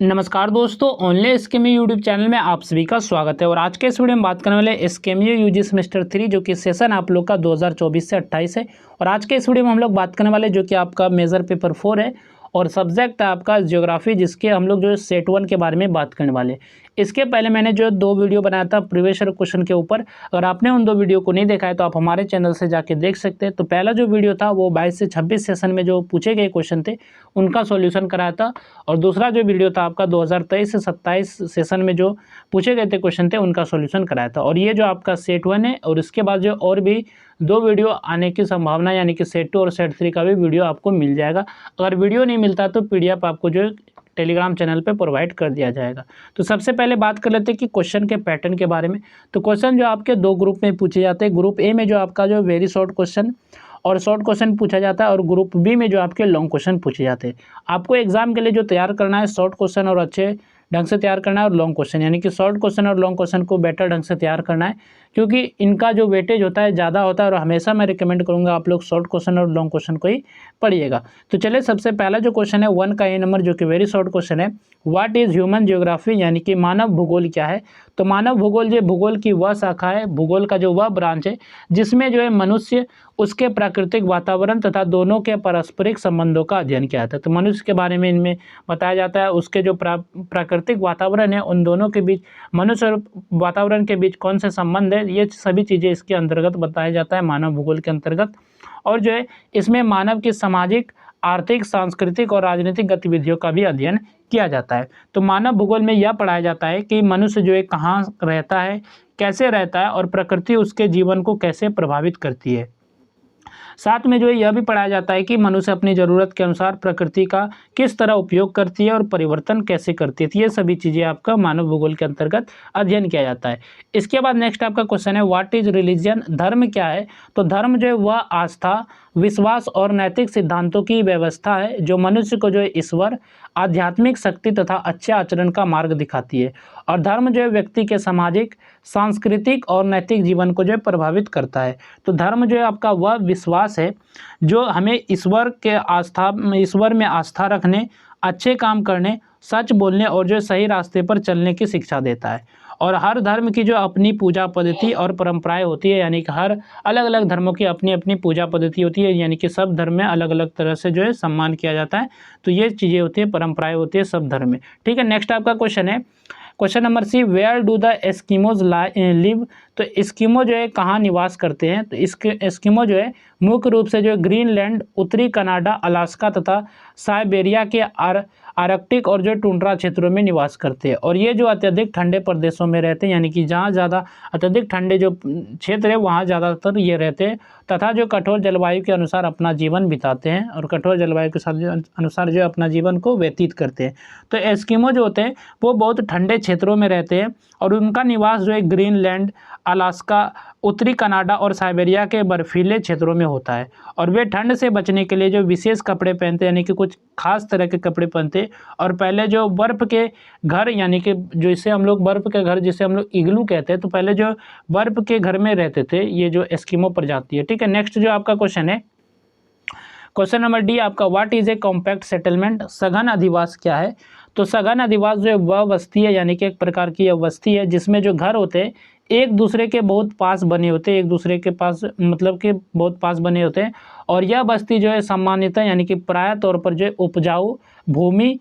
नमस्कार दोस्तों, online एसकेएमयू YouTube channel में आप सभी का स्वागत है। और आज के इस वीडियो में बात करने वाले एसकेएमयू यूजी सेमेस्टर 3 जो कि सेशन आप लोग का 2024 से 28 है। और आज के इस वीडियो में हम लोग बात करने वाले जो कि आपका मेजर पेपर 4 है और सब्जेक्ट है आपका ज्योग्राफी, जिसके हम लोग जो सेट 1 के बारे में बात करने वाले। इसके पहले मैंने जो 2 वीडियो बनाया था प्रीवियस ईयर क्वेश्चन के ऊपर, अगर आपने उन 2 वीडियो को नहीं देखा है तो आप हमारे चैनल से जाके देख सकते हैं। तो पहला जो वीडियो था वो 22 से 26 सेशन में जो पूछे गए क्वेश्चन थे उनका सॉल्यूशन कराया था, और दूसरा जो वीडियो था आपका 2023 से 27 सेशन में जो पूछे गए थे क्वेश्चन थे उनका सॉल्यूशन कराया था। और ये जो आपका सेट 1 है, और इसके बाद जो और भी 2 वीडियो आने की संभावना, यानी कि सेट 2 और सेट 3 का भी वीडियो आपको मिल जाएगा। अगर वीडियो नहीं मिलता तो पीडीएफ आपको जो टेलीग्राम चैनल पे प्रोवाइड कर दिया जाएगा। तो सबसे पहले बात कर लेते हैं कि क्वेश्चन के पैटर्न के बारे में। तो क्वेश्चन जो आपके 2 ग्रुप में पूछे जाते हैं। ग्रुप ए में जो आपका जो वेरी शॉर्ट क्वेश्चन और शॉर्ट क्वेश्चन पूछा जाता है, और ग्रुप बी में जो आपके लॉन्ग क्वेश्चन पूछे जाते हैं। आपको एग्जाम के लिए जो तैयार करना है, शॉर्ट क्वेश्चन और अच्छे ढंग से तैयार करना है, और लॉन्ग क्वेश्चन, यानी कि शॉर्ट क्वेश्चन और लॉन्ग क्वेश्चन को बेटर ढंग से तैयार करना है, क्योंकि इनका जो वेटेज होता है ज़्यादा होता है। और हमेशा मैं रिकमेंड करूँगा आप लोग शॉर्ट क्वेश्चन और लॉन्ग क्वेश्चन को ही पढ़िएगा। तो चलिए, सबसे पहला जो क्वेश्चन है 1 का ए नंबर, जो कि वेरी शॉर्ट क्वेश्चन है। व्हाट इज़ ह्यूमन जियोग्राफी, यानी कि मानव भूगोल क्या है। तो मानव भूगोल जो भूगोल की वह शाखा है, भूगोल का जो वह ब्रांच है जिसमें जो है मनुष्य, उसके प्राकृतिक वातावरण तथा दोनों के पारस्परिक संबंधों का अध्ययन किया जाता है। तो मनुष्य के बारे में इनमें बताया जाता है, उसके जो प्राकृतिक वातावरण है उन दोनों के बीच, मनुष्य और वातावरण के बीच कौन से संबंध है, ये सभी चीज़ें इसके अंतर्गत बताया जाता है मानव भूगोल के अंतर्गत। और जो है इसमें मानव की सामाजिक, आर्थिक, सांस्कृतिक और राजनीतिक गतिविधियों का भी अध्ययन किया जाता है। तो मानव भूगोल में यह पढ़ाया जाता है कि मनुष्य जो है कहाँ रहता है, कैसे रहता है, और प्रकृति उसके जीवन को कैसे प्रभावित करती है। साथ में जो है यह भी पढ़ाया जाता है कि मनुष्य अपनी ज़रूरत के अनुसार प्रकृति का किस तरह उपयोग करती है और परिवर्तन कैसे करती है। तो ये सभी चीज़ें आपका मानव भूगोल के अंतर्गत अध्ययन किया जाता है। इसके बाद नेक्स्ट आपका क्वेश्चन है व्हाट इज रिलीजन, धर्म क्या है। तो धर्म जो है वह आस्था, विश्वास और नैतिक सिद्धांतों की व्यवस्था है जो मनुष्य को जो है ईश्वर, आध्यात्मिक शक्ति तथा अच्छे आचरण का मार्ग दिखाती है। और धर्म जो है व्यक्ति के सामाजिक, सांस्कृतिक और नैतिक जीवन को जो है प्रभावित करता है। तो धर्म जो है आपका वह विश्वास है जो हमें ईश्वर में आस्था रखने, अच्छे काम करने, सच बोलने और जो सही रास्ते पर चलने की शिक्षा देता है। और हर धर्म की जो अपनी पूजा पद्धति और परंपराएं होती है, यानी कि हर अलग अलग धर्मों की अपनी अपनी पूजा पद्धति होती है, यानी कि सब धर्म में अलग अलग तरह से जो है सम्मान किया जाता है। तो ये चीज़ें होती है, परंपराएं होती है सब धर्म में। ठीक है, नेक्स्ट आपका क्वेश्चन है question number C, where do the Eskimos live. तो एस्किमो जो है कहाँ निवास करते हैं। तो इसके एस्किमो जो है मुख्य रूप से जो है ग्रीनलैंड, उत्तरी कनाडा, अलास्का तथा साइबेरिया के आर्कटिक और जो टुंड्रा क्षेत्रों में निवास करते हैं। और ये जो अत्यधिक ठंडे प्रदेशों में रहते हैं, यानी कि जहाँ ज़्यादा अत्यधिक ठंडे जो क्षेत्र है वहाँ ज़्यादातर ये रहते हैं, तथा जो कठोर जलवायु के अनुसार अपना जीवन बिताते हैं, और कठोर जलवायु के अनुसार जो अपना जीवन को व्यतीत करते हैं। तो एस्किमो जो होते हैं वो बहुत ठंडे क्षेत्रों में रहते हैं, और उनका निवास जो है ग्रीनलैंड, अलास्का, उत्तरी कनाडा और साइबेरिया के बर्फीले क्षेत्रों में होता है। और वे ठंड से बचने के लिए जो विशेष कपड़े पहनते हैं, यानी कि कुछ खास तरह के कपड़े पहनते हैं। और पहले जो बर्फ़ के घर, यानी कि जो इसे हम लोग बर्फ़ के घर, जिसे हम लोग इग्लू कहते हैं, तो पहले जो बर्फ़ के घर में रहते थे ये जो एस्किमो प्रजाति है। ठीक है, नेक्स्ट जो आपका क्वेश्चन है क्वेश्चन नंबर डी आपका, what is a compact settlement, सघन अधिवास क्या है। तो सघन अधिवास जो है वह बस्ती है, यानी कि एक प्रकार की यह बस्ती है जिसमें जो घर होते हैं एक दूसरे के बहुत पास बने होते हैं, एक दूसरे के पास मतलब कि बहुत पास बने होते हैं। और यह बस्ती जो है सामान्यतः, यानी कि प्राय तौर पर जो है उपजाऊ भूमि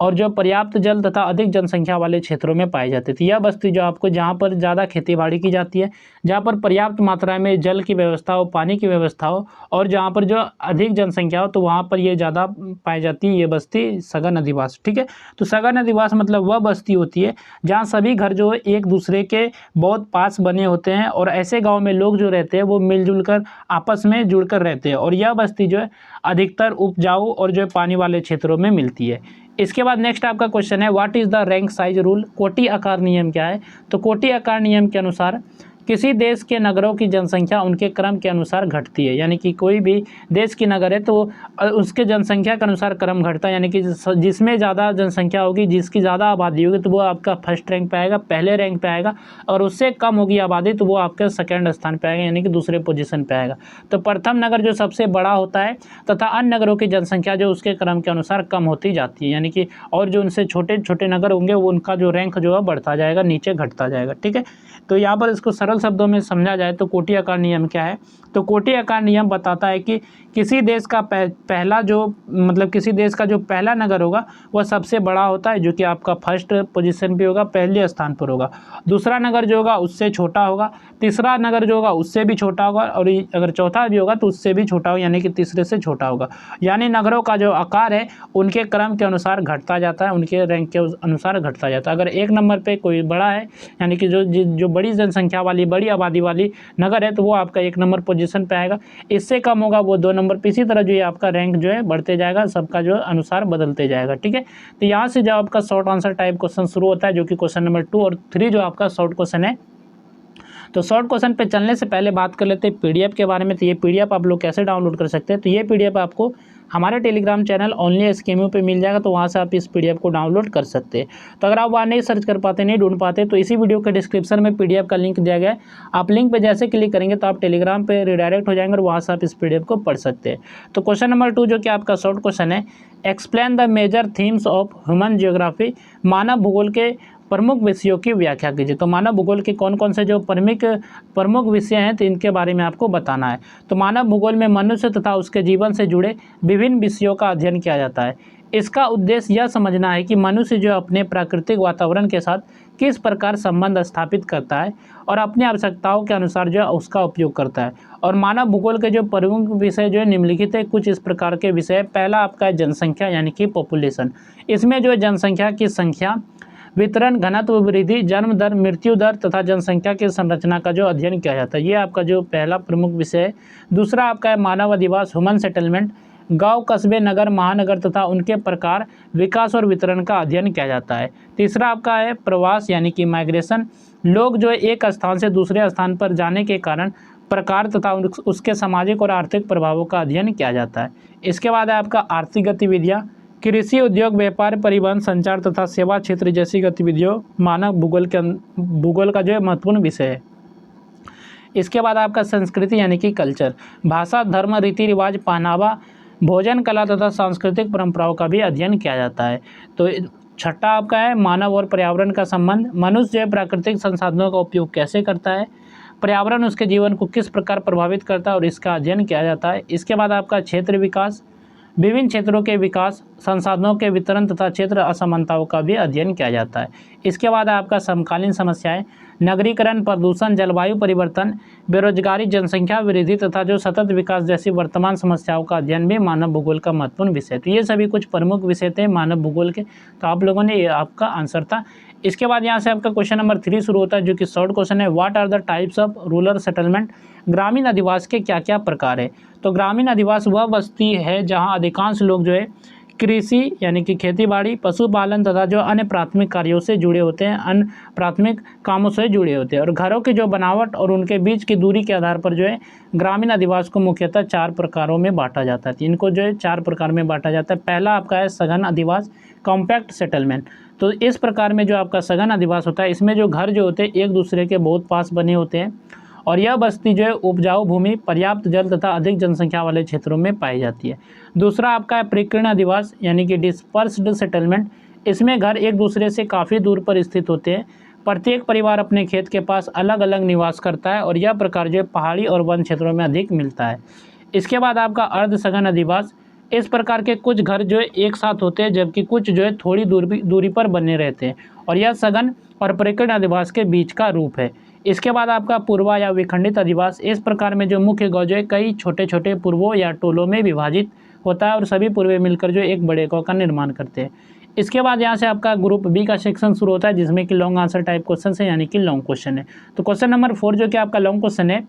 और जो पर्याप्त जल तथा अधिक जनसंख्या वाले क्षेत्रों में पाई जाती थी। यह बस्ती जो आपको जहाँ पर ज़्यादा खेतीबाड़ी की जाती है, जहाँ पर पर्याप्त मात्रा में जल की व्यवस्था हो, पानी की व्यवस्था हो, और जहाँ पर जो अधिक जनसंख्या हो, तो वहाँ पर ये ज़्यादा पाई जाती है ये बस्ती सघन अधिवास। ठीक है, तो सघन अधिवास मतलब वह बस्ती होती है जहाँ सभी घर जो है एक दूसरे के बहुत पास बने होते हैं, और ऐसे गाँव में लोग जो रहते हैं वो मिलजुल कर आपस में जुड़कर रहते हैं। और यह बस्ती जो है अधिकतर उपजाऊ और जो पानी वाले क्षेत्रों में मिलती है। इसके बाद नेक्स्ट आपका क्वेश्चन है what is the rank size rule, कोटि आकार नियम क्या है। तो कोटि आकार नियम के अनुसार किसी देश के नगरों की जनसंख्या उनके क्रम के अनुसार घटती है, यानी कि कोई भी देश की नगर है तो उसके जनसंख्या के अनुसार क्रम घटता है, यानी कि जिसमें ज़्यादा जनसंख्या होगी, जिसकी ज़्यादा आबादी होगी तो वो आपका फर्स्ट रैंक पे आएगा, पहले रैंक पे आएगा, और उससे कम होगी आबादी तो वो आपके सेकंड स्थान पे आएगा, यानी कि दूसरे पोजीशन पे आएगा। तो प्रथम नगर जो सबसे बड़ा होता है तथा अन्य नगरों की जनसंख्या जो उसके क्रम के अनुसार कम होती जाती है, यानी कि और जो उनसे छोटे छोटे नगर होंगे वो उनका जो रैंक जो है बढ़ता जाएगा, नीचे घटता जाएगा। ठीक है, तो यहाँ पर इसको सरल शब्दों में समझा जाए तो कोटि आकार नियम क्या है? तो कोटि आकार नियम बताता है कि किसी देश का पहला जो मतलब किसी देश का जो पहला नगर होगा वह सबसे बड़ा होता है, जो कि आपका फर्स्ट पोजीशन पे होगा, पहले स्थान पर होगा। दूसरा नगर जो होगा उससे छोटा होगा, तीसरा नगर जो होगा उससे भी छोटा होगा, और अगर चौथा भी होगा तो उससे भी छोटा होगा, यानी कि तीसरे से छोटा होगा। यानी नगरों का जो आकार है उनके क्रम के अनुसार घटता जाता है, उनके रैंक के अनुसार घटता जाता है। अगर एक नंबर पे कोई बड़ा है, यानी कि जो बड़ी जनसंख्या वाली, बड़ी आबादी वाली नगर है तो वो आपका 1 नंबर पोजीशन पे आएगा, इससे कम होगा वो 2 नंबर पे। इसी तरह जो ये आपका रैंक जो है बढ़ते जाएगा, सबका जो अनुसार बदलते जाएगा। ठीक है, तो यहाँ से जो आपका शॉर्ट आंसर टाइप क्वेश्चन शुरू होता है, जो कि क्वेश्चन नंबर 2 और 3 जो आपका शॉर्ट क्वेश्चन है। तो शॉर्ट क्वेश्चन पे चलने से पहले बात कर लेते हैं पीडीएफ के बारे में। तो ये पीडीएफ आप लोग कैसे डाउनलोड कर सकते हैं? तो ये पीडीएफ आपको हमारे टेलीग्राम चैनल ओनली एसकेएमयू पे मिल जाएगा, तो वहाँ से आप इस पीडीएफ को डाउनलोड कर सकते हैं। तो अगर आप वहाँ नहीं सर्च कर पाते, नहीं ढूंढ पाते, तो इसी वीडियो के डिस्क्रिप्शन में पीडीएफ का लिंक दिया गया है। आप लिंक पे जैसे क्लिक करेंगे तो आप टेलीग्राम पे रिडायरेक्ट हो जाएंगे और वहाँ से आप इस पीडीएफ को पढ़ सकते हैं। तो क्वेश्चन नंबर 2 जो कि आपका शॉर्ट क्वेश्चन है, explain the major themes of human geography, मानव भूगोल के प्रमुख विषयों की व्याख्या कीजिए। तो मानव भूगोल के कौन कौन से जो प्रमुख विषय हैं तो इनके बारे में आपको बताना है। तो मानव भूगोल में मनुष्य तथा उसके जीवन से जुड़े विभिन्न विषयों का अध्ययन किया जाता है। इसका उद्देश्य यह समझना है कि मनुष्य जो अपने प्राकृतिक वातावरण के साथ किस प्रकार संबंध स्थापित करता है और अपनी आवश्यकताओं के अनुसार जो है उसका उपयोग करता है। और मानव भूगोल के जो प्रमुख विषय जो है निम्नलिखित है, कुछ इस प्रकार के विषय। पहला आपका है जनसंख्या, यानी कि पॉपुलेशन। इसमें जो है जनसंख्या की संख्या, वितरण, घनत्व, वृद्धि, जन्म दर, मृत्यु दर तथा जनसंख्या की संरचना का जो अध्ययन किया जाता है, ये आपका जो पहला प्रमुख विषय है। दूसरा आपका है मानव अधिवास, ह्यूमन सेटलमेंट। गांव, कस्बे, नगर, महानगर तथा उनके प्रकार, विकास और वितरण का अध्ययन किया जाता है। तीसरा आपका है प्रवास, यानी कि माइग्रेशन। लोग जो है एक स्थान से दूसरे स्थान पर जाने के कारण, प्रकार तथा उसके सामाजिक और आर्थिक प्रभावों का अध्ययन किया जाता है। इसके बाद है आपका आर्थिक गतिविधियाँ, कृषि, उद्योग, व्यापार, परिवहन, संचार तथा सेवा क्षेत्र जैसी गतिविधियों मानव भूगोल का जो है महत्वपूर्ण विषय है। इसके बाद आपका संस्कृति, यानी कि कल्चर, भाषा, धर्म, रीति रिवाज, पहनावा, भोजन, कला तथा सांस्कृतिक परंपराओं का भी अध्ययन किया जाता है। तो छठा आपका है मानव और पर्यावरण का संबंध। मनुष्य जो है प्राकृतिक संसाधनों का उपयोग कैसे करता है, पर्यावरण उसके जीवन को किस प्रकार प्रभावित करता है और इसका अध्ययन किया जाता है। इसके बाद आपका क्षेत्र विकास, विभिन्न क्षेत्रों के विकास, संसाधनों के वितरण तथा क्षेत्र असमानताओं का भी अध्ययन किया जाता है। इसके बाद आपका समकालीन समस्याएं, नगरीकरण, प्रदूषण, जलवायु परिवर्तन, बेरोजगारी, जनसंख्या वृद्धि तथा जो सतत विकास जैसी वर्तमान समस्याओं का अध्ययन भी मानव भूगोल का महत्वपूर्ण विषय। तो ये सभी कुछ प्रमुख विषय थे मानव भूगोल के। तो आप लोगों ने, ये आपका आंसर था। इसके बाद यहाँ से आपका क्वेश्चन नंबर 3 शुरू होता है, जो कि शॉर्ट क्वेश्चन है। What are the types of rural settlement? ग्रामीण अधिवास के क्या क्या प्रकार है? तो ग्रामीण अधिवास वह बस्ती है जहाँ अधिकांश लोग जो है कृषि, यानी कि खेती बाड़ी, पशुपालन तथा जो अन्य प्राथमिक कार्यों से जुड़े होते हैं, अन्य प्राथमिक कामों से जुड़े होते हैं। और घरों की जो बनावट और उनके बीच की दूरी के आधार पर जो है ग्रामीण अधिवास को मुख्यतः 4 प्रकारों में बांटा जाता है। इनको जो है 4 प्रकार में बांटा जाता है। पहला आपका है सघन अधिवास, कॉम्पैक्ट सेटलमेंट। तो इस प्रकार में जो आपका सघन अधिवास होता है, इसमें जो घर जो होते हैं एक दूसरे के बहुत पास बने होते हैं, और यह बस्ती जो है उपजाऊ भूमि, पर्याप्त जल तथा अधिक जनसंख्या वाले क्षेत्रों में पाई जाती है। दूसरा आपका है परिकीर्ण अधिवास, यानी कि डिस्पर्स्ड सेटलमेंट। इसमें घर एक दूसरे से काफ़ी दूर पर स्थित होते हैं। प्रत्येक परिवार अपने खेत के पास अलग अलग निवास करता है, और यह प्रकार जो है पहाड़ी और वन क्षेत्रों में अधिक मिलता है। इसके बाद आपका अर्ध सघन अधिवास। इस प्रकार के कुछ घर जो है एक साथ होते हैं, जबकि कुछ जो है थोड़ी दूरी पर बने रहते हैं, और यह सघन और परिकीर्ण अधिवास के बीच का रूप है। इसके बाद आपका पूर्वा या विखंडित अधिवास। इस प्रकार में जो मुख्य गाँव जो है कई छोटे छोटे पूर्वों या टोलों में विभाजित होता है, और सभी पूर्वे मिलकर जो एक बड़े गाँव का निर्माण करते हैं। इसके बाद यहाँ से आपका ग्रुप बी का सेक्शन शुरू होता है, जिसमें कि लॉन्ग आंसर टाइप क्वेश्चन है, यानी कि लॉन्ग क्वेश्चन है। तो क्वेश्चन नंबर 4 जो कि आपका लॉन्ग क्वेश्चन है,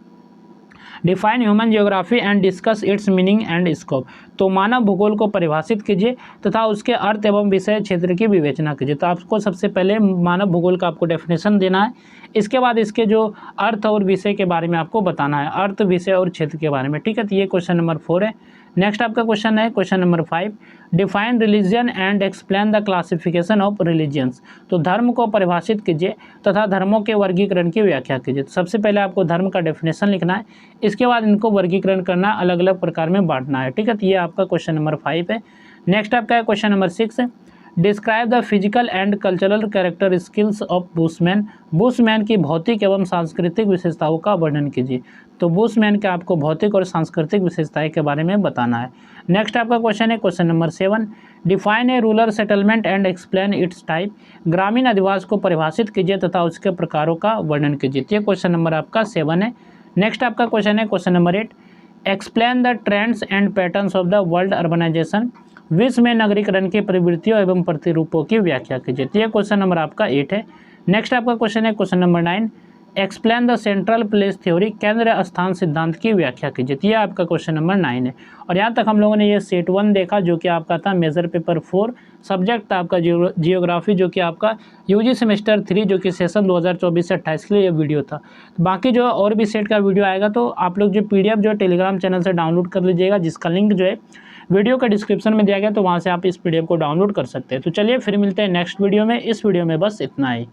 define human geography and discuss it's meaning and scope. तो मानव भूगोल को परिभाषित कीजिए तथा उसके अर्थ एवं विषय क्षेत्र की विवेचना कीजिए। तो आपको सबसे पहले मानव भूगोल का आपको डेफिनेशन देना है, इसके बाद इसके जो अर्थ और विषय के बारे में आपको बताना है, अर्थ विषय और क्षेत्र के बारे में, ठीक है। तो ये क्वेश्चन नंबर 4 है। नेक्स्ट आपका क्वेश्चन है question number 5, define religion and explain the classification of religions. तो धर्म को परिभाषित कीजिए तथा धर्मों के वर्गीकरण की व्याख्या कीजिए। तो सबसे पहले आपको धर्म का डेफिनेशन लिखना है, इसके बाद इनको वर्गीकरण करना, अलग अलग प्रकार में बांटना है, ठीक है। तो ये आपका क्वेश्चन नंबर 5 है। नेक्स्ट आपका है question number 6, describe the physical and cultural character skills of bushman. Bushman की भौतिक एवं सांस्कृतिक विशेषताओं का वर्णन कीजिए। तो बुशमैन के आपको भौतिक और सांस्कृतिक विशेषताएं के बारे में बताना है। नेक्स्ट आपका क्वेश्चन है question number 7, define a rural settlement and explain it's type. ग्रामीण अधिवास को परिभाषित कीजिए तथा उसके प्रकारों का वर्णन कीजिए। ये क्वेश्चन नंबर आपका 7 है। नेक्स्ट आपका क्वेश्चन है question number 8, explain the trends and patterns of the world urbanization. विश्व में नगरीकरण की प्रवृत्तियों एवं प्रतिरूपों की व्याख्या कीजिए। तो ये क्वेश्चन नंबर आपका 8 है। नेक्स्ट आपका क्वेश्चन है question number 9, explain the central place theory. केंद्र स्थान सिद्धांत की व्याख्या कीजिए। तो ये आपका क्वेश्चन नंबर 9 है। और यहाँ तक हम लोगों ने ये सेट 1 देखा जो कि आपका था मेजर पेपर 4, सब्जेक्ट था आपका जियोग्राफी, जो कि आपका यूजी सेमेस्टर 3 जो कि सेशन 2024 से 28 के लिए ये वीडियो था। बाकी जो और भी सेट का वीडियो आएगा तो आप लोग जो PDF जो टेलीग्राम चैनल से डाउनलोड कर लीजिएगा, जिसका लिंक जो है वीडियो का डिस्क्रिप्शन में दिया गया, तो वहाँ से आप इस PDF को डाउनलोड कर सकते हैं। तो चलिए फिर मिलते हैं नेक्स्ट वीडियो में। इस वीडियो में बस इतना ही।